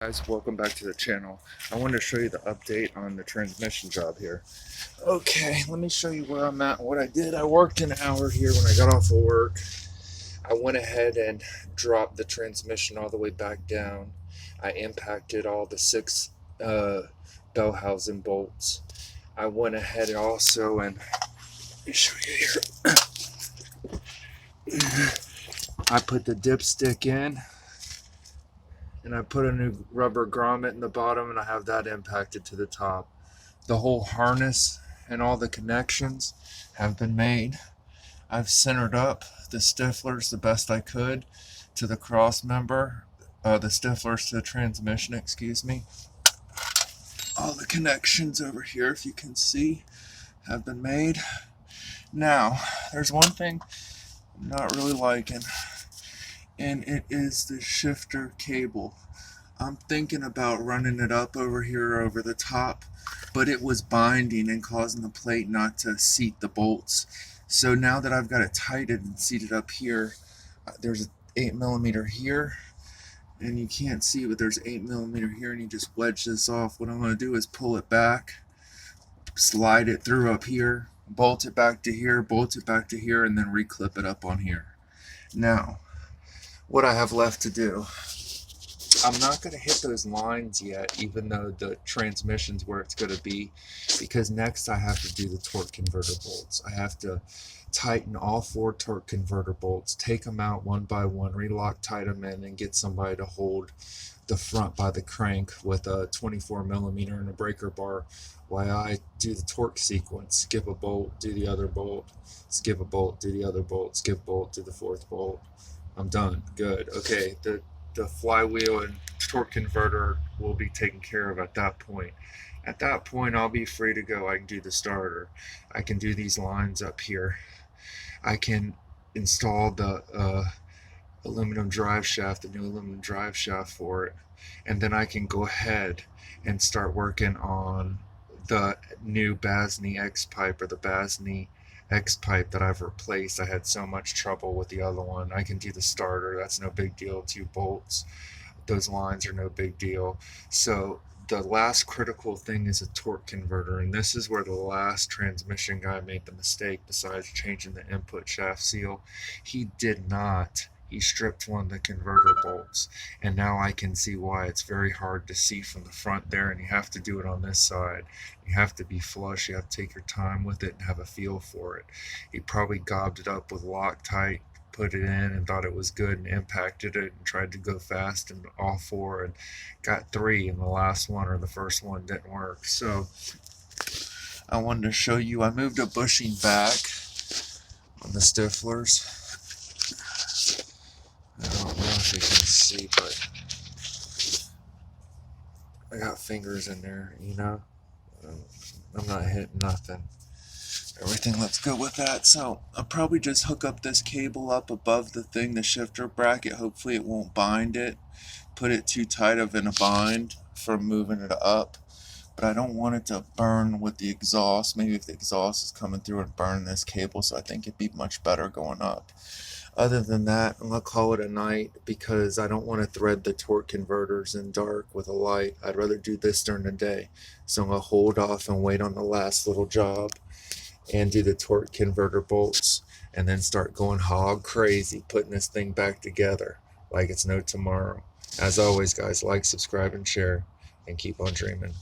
Guys, welcome back to the channel. I wanted to show you the update on the transmission job here. Okay, let me show you where I'm at and what I did. I worked an hour here when I got off of work. I went ahead and dropped the transmission all the way back down. I impacted all the 6 bell housing bolts. I went ahead also and let me show you here. I put the dipstick in. And I put a new rubber grommet in the bottom, and I have that impacted to the top. The whole harness and all the connections have been made. I've centered up the stiflers the best I could to the cross member, the stiflers to the transmission, excuse me. All the connections over here, if you can see, have been made. Now, there's one thing I'm not really liking, and it is the shifter cable. I'm thinking about running it up over here over the top, but it was binding and causing the plate not to seat the bolts. So now that I've got it tightened and seated up here, there's an 8mm here, and you can't see, but there's 8mm here, and you just wedge this off. What I'm going to do is pull it back, slide it through up here, bolt it back to here, bolt it back to here, and then reclip it up on here. Now, what I have left to do, I'm not going to hit those lines yet, even though the transmission's where it's going to be, because next I have to do the torque converter bolts. I have to tighten all 4 torque converter bolts, take them out one by one, re-Loctite them in, and get somebody to hold the front by the crank with a 24mm and a breaker bar while I do the torque sequence. Skip a bolt, do the other bolt, skip a bolt, do the other bolt, skip a bolt, do the 4th bolt. I'm done. Good. Okay, the flywheel and torque converter will be taken care of at that point. At that point, I'll be free to go. I can do the starter. I can do these lines up here. I can install the aluminum drive shaft, the new aluminum drive shaft for it, and then I can go ahead and start working on the new Basney X pipe, or the Basney X pipe that I've replaced. I had so much trouble with the other one. I can do the starter, that's no big deal. 2 bolts, those lines are no big deal. So the last critical thing is a torque converter, and this is where the last transmission guy made the mistake. Besides changing the input shaft seal, he stripped one of the converter bolts, and now I can see why it's very hard to see from the front there, and you have to do it on this side. You have to be flush, you have to take your time with it and have a feel for it. He probably gobbed it up with Loctite, put it in and thought it was good and impacted it and tried to go fast in all 4 and got 3, and the last one, or the first one, didn't work. So I wanted to show you, I moved a bushing back on the stiflers. I don't know if you can see, but I got fingers in there, you know. I'm not hitting nothing. Everything looks good with that. So I'll probably just hook up this cable up above the thing, the shifter bracket. Hopefully it won't bind it. Put it too tight of in a bind from moving it up. But I don't want it to burn with the exhaust. Maybe if the exhaust is coming through and burn this cable, so I think it'd be much better going up. Other than that, I'm going to call it a night, because I don't want to thread the torque converters in dark with a light. I'd rather do this during the day. So I'm going to hold off and wait on the last little job and do the torque converter bolts, and then start going hog crazy putting this thing back together like it's no tomorrow. As always, guys, like, subscribe, and share, and keep on dreaming.